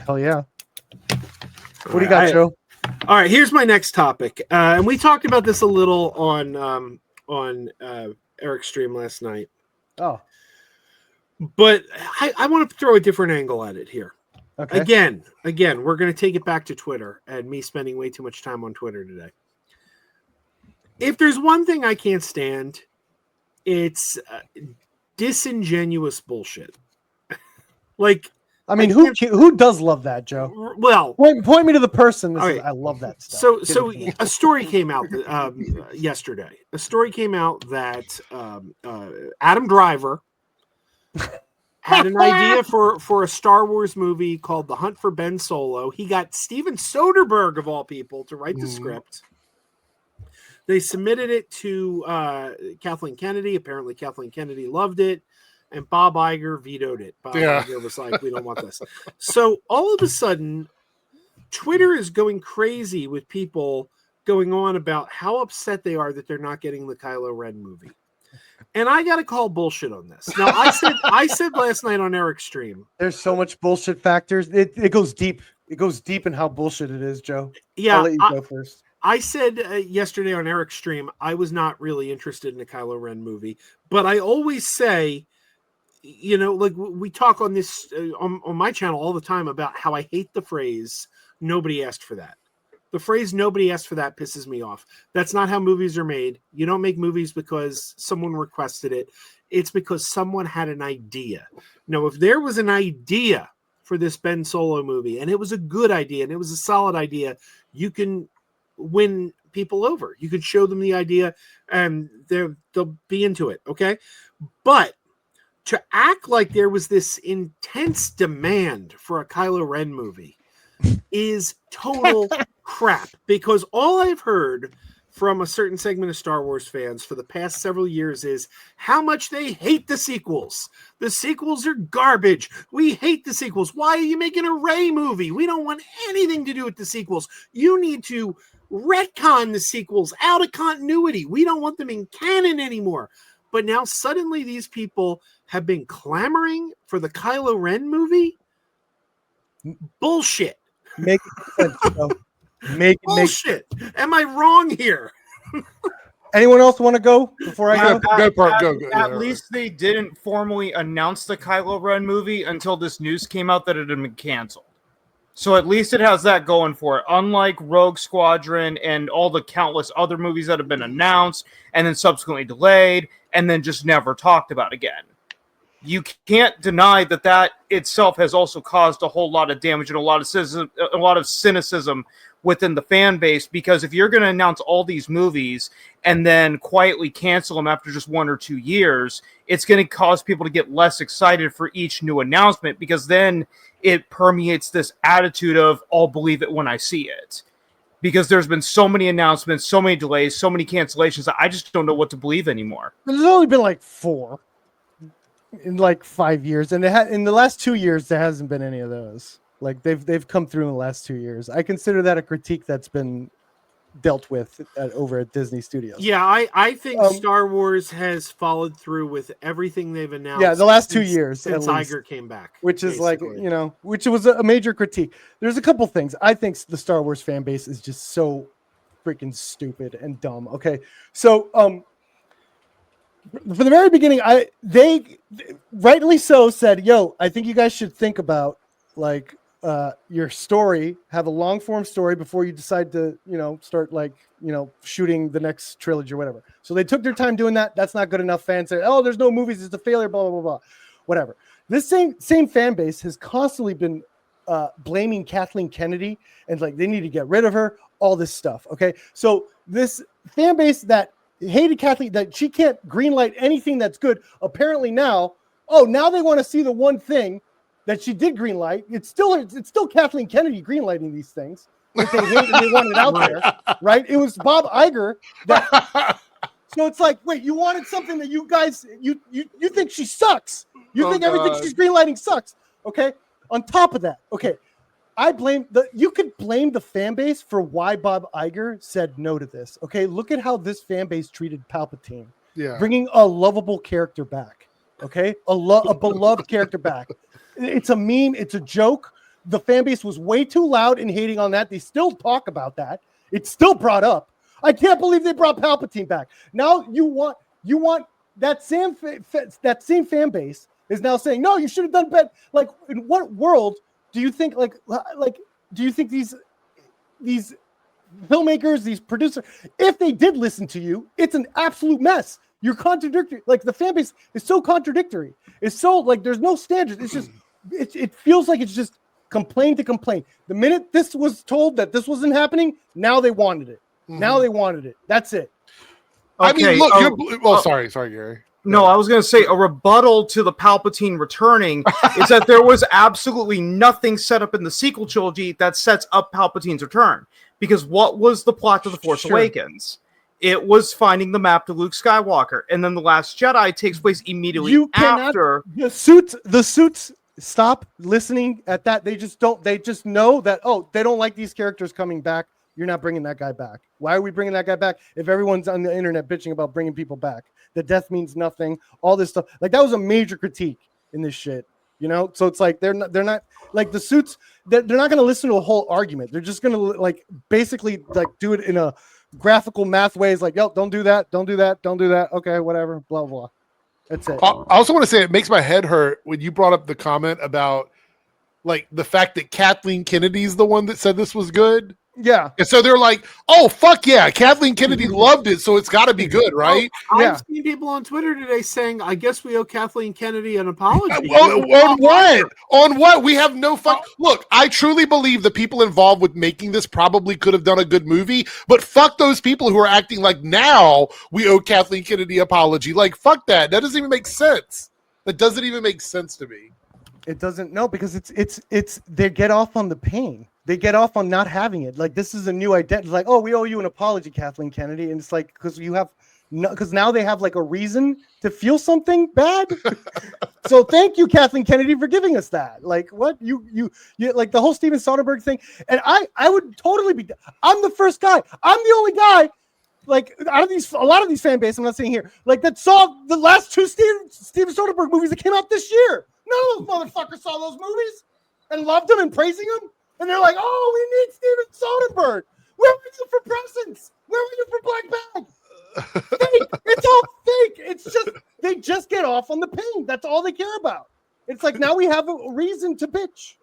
Hell yeah. What do you got, Joe? All right, here's my next topic, and we talked about this a little on Eric's stream last night. Oh, but I want to throw a different angle at it here. okay. Again, we're going to take it back to Twitter and me spending way too much time on Twitter today. If there's one thing I can't stand, it's disingenuous bullshit. Like, I mean, who does love that, Joe? Well, point me to the person. Right. I love that stuff. So a story came out yesterday. A story came out that Adam Driver had an idea for a Star Wars movie called The Hunt for Ben Solo. He got Steven Soderbergh, of all people, to write the script. They submitted it to Kathleen Kennedy. Apparently, Kathleen Kennedy loved it. And Bob Iger vetoed it. Bob Iger was like, we don't want this. So all of a sudden, Twitter is going crazy with people going on about how upset they are that they're not getting the Kylo Ren movie. And I got to call bullshit on this. Now, I said last night on Eric's stream. There's so much bullshit factors. It goes deep. It goes deep in how bullshit it is, Joe. Yeah. I'll let you go first. I said yesterday on Eric's stream, I was not really interested in a Kylo Ren movie. But I always say, you know, like we talk on this on my channel all the time about how I hate the phrase "nobody asked for that." The phrase "nobody asked for that" pisses me off. That's not how movies are made. You don't make movies because someone requested it. It's because someone had an idea. Now, if there was an idea for this Ben Solo movie and it was a good idea and it was a solid idea, you can win people over. You can show them the idea and they'll be into it. Okay, but to act like there was this intense demand for a Kylo Ren movie is total crap, because all I've heard from a certain segment of Star Wars fans for the past several years is how much they hate the sequels. The sequels are garbage. We hate the sequels. Why are you making a Rey movie? We don't want anything to do with the sequels. You need to retcon the sequels out of continuity. We don't want them in canon anymore. But now suddenly these people have been clamoring for the Kylo Ren movie? Bullshit. Make sense, bullshit. Am I wrong here? Anyone else want to go before I go? Go. At least they didn't formally announce the Kylo Ren movie until this news came out that it had been canceled. So at least it has that going for it. Unlike Rogue Squadron and all the countless other movies that have been announced and then subsequently delayed and then just never talked about again. You can't deny that itself has also caused a whole lot of damage and a lot of cynicism within the fan base, because if you're going to announce all these movies and then quietly cancel them after just 1 or 2 years, it's going to cause people to get less excited for each new announcement, because then it permeates this attitude of, I'll believe it when I see it. Because there's been so many announcements, so many delays, so many cancellations, I just don't know what to believe anymore. There's only been like 4 in like 5 years, and in the last 2 years there hasn't been any of those. Like they've come through in the last 2 years. I consider that a critique that's been dealt with over at Disney Studios. Yeah, I think Star Wars has followed through with everything they've announced. Yeah, the last 2 years since Iger came back, which is basically. Like, which was a major critique. There's a couple things. I think the Star Wars fan base is just so freaking stupid and dumb. Okay, so from the very beginning, they rightly so said, "Yo, I think you guys should think about like." Your story, have a long form story before you decide to, start shooting the next trilogy or whatever. So they took their time doing that. That's not good enough. Fans said, "Oh, there's no movies. It's a failure." Blah, blah, blah, blah. Whatever. This same fan base has constantly been blaming Kathleen Kennedy and like they need to get rid of her. All this stuff. Okay. So this fan base that hated Kathleen, that she can't greenlight anything that's good. Apparently now they want to see the one thing that she did greenlight. It's still Kathleen Kennedy greenlighting these things that they hate and they want it out there, right? It was Bob Iger that. So it's like, wait, you wanted something that you guys you think she sucks. You think everything she's greenlighting sucks. Okay. On top of that, okay, you could blame the fan base for why Bob Iger said no to this. Okay, look at how this fan base treated Palpatine. Yeah, bringing a lovable character back. Okay, a beloved character back. It's a meme. It's a joke. the fan base was way too loud in hating on that. They still talk about that. It's still brought up. I can't believe they brought Palpatine back. Now you want that same fan base is now saying, no, you should have done better. Like, in what world do you think do you think these filmmakers, these producers, if they did listen to you, it's an absolute mess. You're contradictory. Like, the fan base is so contradictory. It's so, like, there's no standards. It's just it feels like it's just complaint to complaint. The minute this was told that this wasn't happening, now they wanted it. Now they wanted it. That's it. Okay, I mean, look, sorry, Gary. No, I was going to say a rebuttal to the Palpatine returning is that there was absolutely nothing set up in the sequel trilogy that sets up Palpatine's return. Because what was the plot to The Force Awakens? It was finding the map to Luke Skywalker. And then The Last Jedi takes place immediately after. The suits stop listening at that. They just know that, oh, they don't like these characters coming back. You're not bringing that guy back. Why are we bringing that guy back if everyone's on the internet bitching about bringing people back? The death means nothing. All this stuff. Like, that was a major critique in this shit. You know, so it's like they're not like the suits. They're not going to listen to a whole argument. They're just going to like basically like do it in a graphical math ways. Like, yo, don't do that. Don't do that. Don't do that. Okay, whatever. Blah blah. That's it. I also want to say it makes my head hurt when you brought up the comment about like the fact that Kathleen Kennedy's the one that said this was good. Yeah. And so they're like, oh, fuck yeah. Kathleen Kennedy loved it, so it's got to be good, right? I've seen people on Twitter today saying, I guess we owe Kathleen Kennedy an apology. On what? On what? We have no fuck. Look, I truly believe the people involved with making this probably could have done a good movie, but fuck those people who are acting like now we owe Kathleen Kennedy an apology. Like, fuck that. That doesn't even make sense. That doesn't even make sense to me. It doesn't. No, because it's they get off on the pain. They get off on not having it. Like, this is a new identity. Like, oh, we owe you an apology, Kathleen Kennedy. And it's like, because now they have like a reason to feel something bad. So thank you, Kathleen Kennedy, for giving us that. Like, what you like the whole Steven Soderbergh thing. And I would totally be. I'm the first guy. I'm the only guy. Like, out of a lot of these fan base, I'm not saying here, like, that saw the last two Steven Soderbergh movies that came out this year. None of those motherfuckers saw those movies and loved them and praising them. And they're like, oh, we need Steven Soderbergh. Where were you for Presents? Where were you for Black Bag? Fake. It's all fake. It's just, they just get off on the pain. That's all they care about. It's like, now we have a reason to bitch.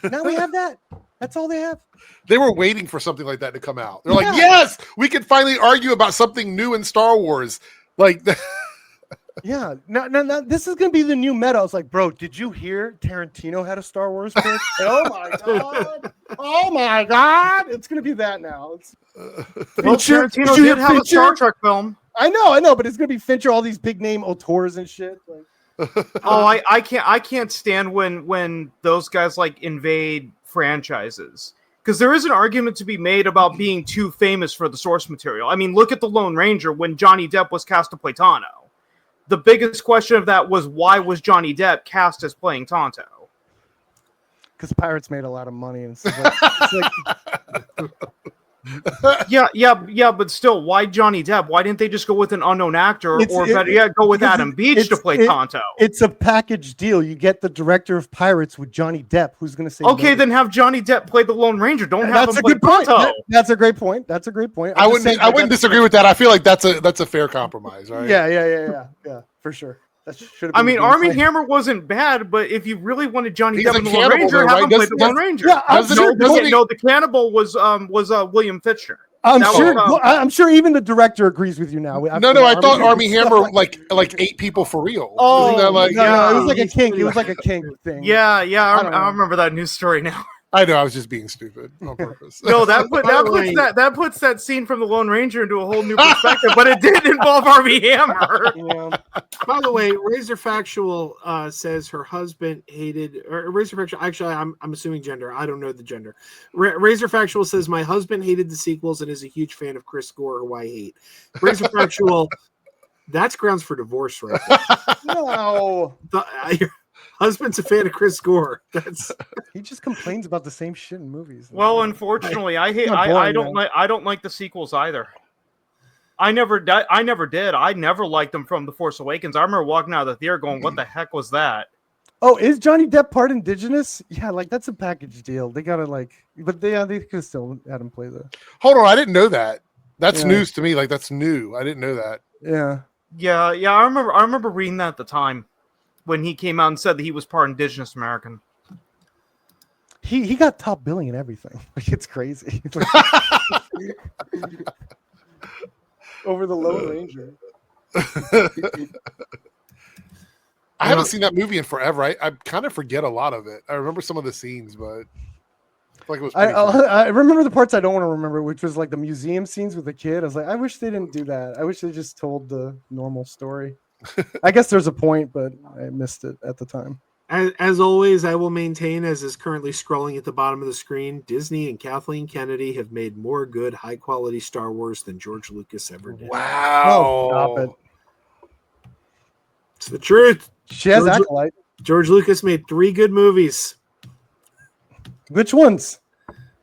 Now we have that. That's all they have. They were waiting for something like that to come out. They're like, yes, we can finally argue about something new in Star Wars. Like, yeah, no, this is gonna be the new meta. I was like, bro, did you hear Tarantino had a Star Wars pick? Oh my god! Oh my god! It's gonna be that now. Tarantino did have a Star Trek film. I know, but it's gonna be Fincher, all these big name auteurs and shit. Like, I can't stand when those guys like invade franchises. Because there is an argument to be made about being too famous for the source material. I mean, look at The Lone Ranger when Johnny Depp was cast to play Tonto. The biggest question of that was, why was Johnny Depp cast as playing Tonto? Because Pirates made a lot of money. And it's like yeah, but still, why Johnny Depp? Why didn't they just go with an unknown actor, or better yet, go with Adam Beach to play Tonto? It's a package deal. You get the director of Pirates with Johnny Depp, who's going to say, okay, then have Johnny Depp play the Lone Ranger. Don't have him play Tonto. That's a great point. I wouldn't disagree with that. I feel like that's a fair compromise, right? Yeah, for sure. I mean, Armie Hammer wasn't bad, but if you really wanted Johnny Depp in the Lone Ranger, have him play the Lone Ranger. Yeah, no, the cannibal was William Fichtner. I'm sure even the director agrees with you now. No, I thought Armie Hammer like ate people for real. Oh, no, it was like a kink. It was like a kink thing. Yeah, I remember that news story now. I know, I was just being stupid on purpose. No, that puts that scene from the Lone Ranger into a whole new perspective, but it did involve Armie Hammer. Yeah. By the way, Razor Factual says her husband hated, or Razor Factual, actually, I'm assuming gender. I don't know the gender. Razor Factual says, my husband hated the sequels and is a huge fan of Chris Gore, who I hate. Razor Factual, that's grounds for divorce, right there. No. Your husband's a fan of Chris Gore. He just complains about the same shit in movies. Well, unfortunately, I don't like the sequels either. I never did. I never liked them from The Force Awakens. I remember walking out of the theater going, "What the heck was that?" Oh, is Johnny Depp part indigenous? Yeah, like that's a package deal. They gotta but they could still had him play the. Hold on, I didn't know that. That's Yeah. news to me. Like that's new. I didn't know that. Yeah. Yeah. I remember reading that at the time when he came out and said that he was part Indigenous American. He got top billing and everything. Like it's crazy. Over the Lone Ranger. I haven't seen that movie in forever. I kind of forget a lot of it. I remember some of the scenes, but I feel like it was. I remember the parts I don't want to remember, which was like the museum scenes with the kid. I was like, I wish they didn't do that. I wish they just told the normal story. I guess there's a point, but I missed it at the time. As always, I will maintain, as is currently scrolling at the bottom of the screen, Disney and Kathleen Kennedy have made more good, high-quality Star Wars than George Lucas ever did. Wow! Oh, stop it! It's the truth. She has Acolyte. George Lucas made 3 good movies. Which ones?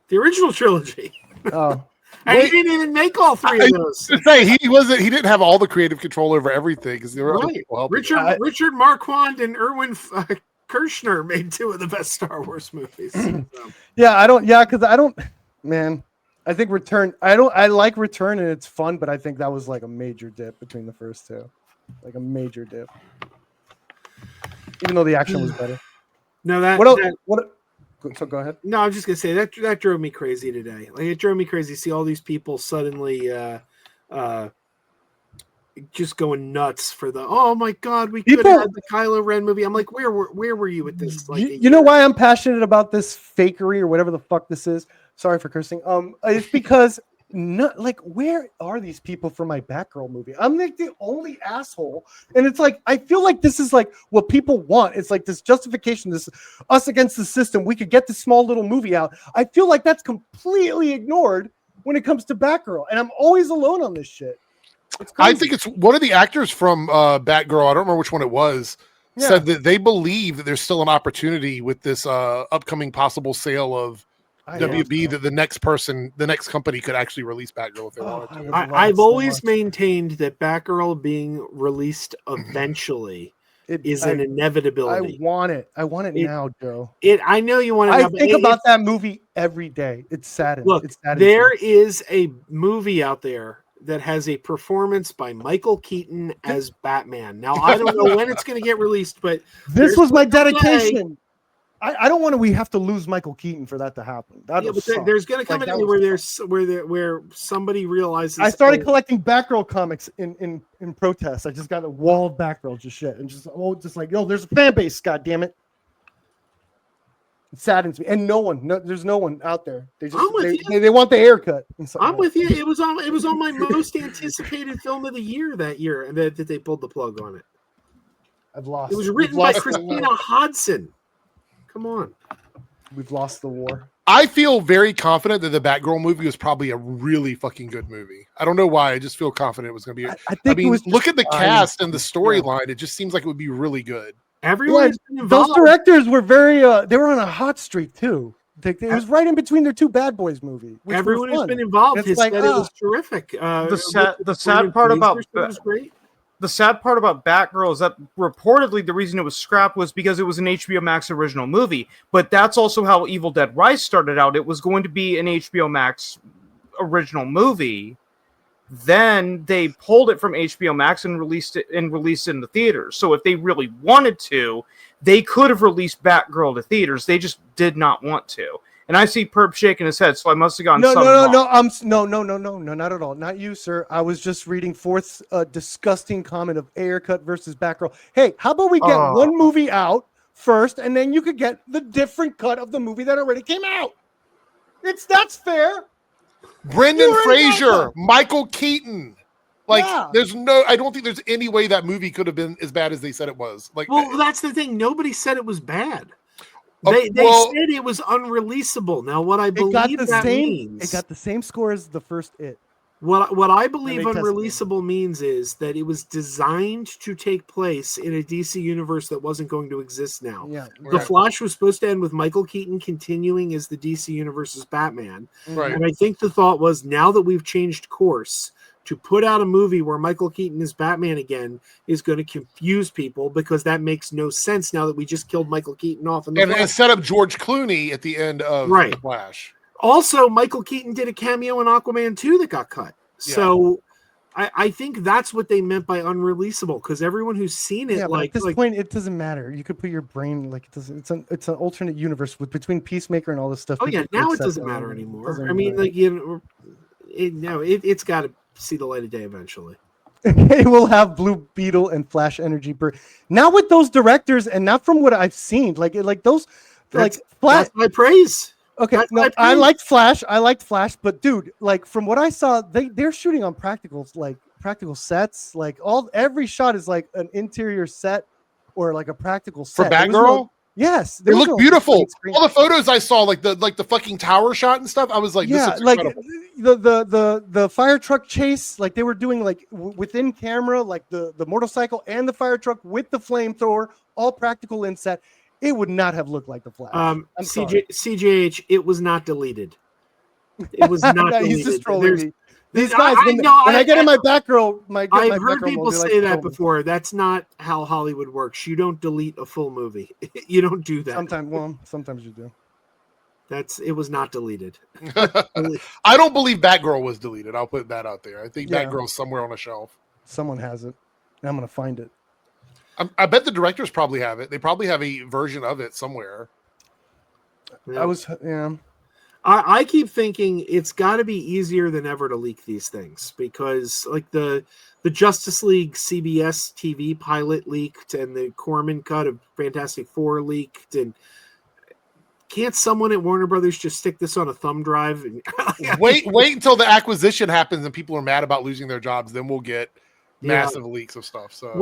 The original trilogy. Oh, And he didn't even make all 3 of those. Say he wasn't. He didn't have all the creative control over everything because there were other Right. people helping. Richard Marquand and Erwin Kirshner made 2 of the best Star Wars movies. yeah. I don't. Yeah, because I don't. Man, I think Return. I like Return and it's fun, but I think that was like a major dip between the first 2. Like a major dip. Even though the action was better. No, that. What else? That, So go ahead. No, I'm just gonna say that drove me crazy today. Like it drove me crazy to see all these people suddenly just going nuts for the oh my god, we could have had the Kylo Ren movie. I'm like, where were you with this? Like you know why I'm passionate about this fakery or whatever the fuck this is? Sorry for cursing. It's because where are these people for my Batgirl movie? I'm like the only asshole, and it's like I feel like this is like what people want. It's like this justification, this us against the system. We could get this small little movie out. I feel like that's completely ignored when it comes to Batgirl, and I'm always alone on this shit. I think it's one of the actors from Batgirl. I don't remember which one it was. Yeah. Said that they believe that there's still an opportunity with this upcoming possible sale of WB that the next company could actually release Batgirl if they wanted to. I've always maintained that Batgirl being released eventually is an inevitability. I want it now, Joe. I know you want it. I think about that movie every day. It's sad. Look, there is a movie out there that has a performance by Michael Keaton as Batman. Now I don't know when it's going to get released, but this was my dedication. I don't want to. We have to lose Michael Keaton for that to happen. There's going to come a day where somebody realizes. I started collecting Batgirl comics in protest. I just got a wall of Batgirl just shit and just like there's a fan base. God damn it! It saddens me, and there's no one out there. They just they want the haircut. I'm with you. It was on my most anticipated film of the year that year, and that they pulled the plug on it. I've lost. It was written by Christina Hodson. Come on. We've lost the war. I feel very confident that the Batgirl movie was probably a really fucking good movie. I don't know why. I just feel confident it was going to be. I mean, look at the cast and the storyline. It just seems like it would be really good. Everyone those directors were very. They were on a hot streak too. It was right in between their 2 Bad Boys movie. Everyone who's been involved has said it was terrific. The sad part about was great. The sad part about Batgirl is that reportedly the reason it was scrapped was because it was an HBO Max original movie. But that's also how Evil Dead Rise started out. It was going to be an HBO Max original movie. Then they pulled it from HBO Max and released it in the theaters. So if they really wanted to, they could have released Batgirl to theaters. They just did not want to. And I see Perp shaking his head, so I must have gone. No, not at all. Not you, sir. I was just reading Forth's disgusting comment of Ayer cut versus Batgirl. Hey, how about we get one movie out first, and then you could get the different cut of the movie that already came out. That's fair. Brendan Fraser, Michael Keaton. I don't think there's any way that movie could have been as bad as they said it was. Well, that's the thing. Nobody said it was bad. They said it was unreleasable. Now, what I believe means it got the same score as the first It. What I believe unreleasable means is that it was designed to take place in a DC universe that wasn't going to exist now. Yeah, The Flash was supposed to end with Michael Keaton continuing as the DC universe's Batman. Right. And I think the thought was, now that we've changed course to put out a movie where Michael Keaton is Batman again is going to confuse people because that makes no sense now that we just killed Michael Keaton off in the And set up George Clooney at the end of Right. The Flash. Also, Michael Keaton did a cameo in Aquaman 2 that got cut. Yeah. So I think that's what they meant by unreleasable, because everyone who's seen it, Yeah, but at this point, it doesn't matter. You could put your brain like it doesn't. It's an alternate universe with between Peacemaker and all this stuff. oh yeah, people now it accept doesn't that. matter It anymore. doesn't I mean, matter. like it's got to see the light of day eventually. It will have Blue Beetle and Flash Energy Bird. Not with those directors, and not from what I've seen. Like those, That's Flash. my praise. Okay, that's no, my I praise. liked Flash. I liked Flash, but dude, like from what I saw, they're shooting on practical sets. Like every shot is like an interior set or like a practical For set. There was Batgirl? yes, They there was look no beautiful. green screen. All the photos I saw, like the fucking tower shot and stuff, I was like, yeah, this is like incredible. the fire truck chase, like they were doing like within camera, like the motorcycle and the fire truck with the flamethrower, all practical in set. It would not have looked like the Flash. I'm sorry. CJH, it was not deleted. It was not No, deleted. he's just trolling me. These I- guys, I when, know, when I get in my Batgirl, I've my heard Batgirl people mode, they like say to that troll me. before. That's not how Hollywood works. You don't delete a full movie. You don't do that. Sometimes you do. It was not deleted. I don't believe Batgirl was deleted. I'll put that out there. I think Yeah. Batgirl's somewhere on a shelf. Someone has it. And I'm gonna find it. I bet the directors probably have it. They probably have a version of it somewhere. Yeah. I keep thinking it's got to be easier than ever to leak these things, because like the Justice League CBS TV pilot leaked and the Corman cut of Fantastic Four leaked, and can't someone at Warner Brothers just stick this on a thumb drive? And Wait until the acquisition happens and people are mad about losing their jobs. Then we'll get Yeah. massive leaks of stuff. So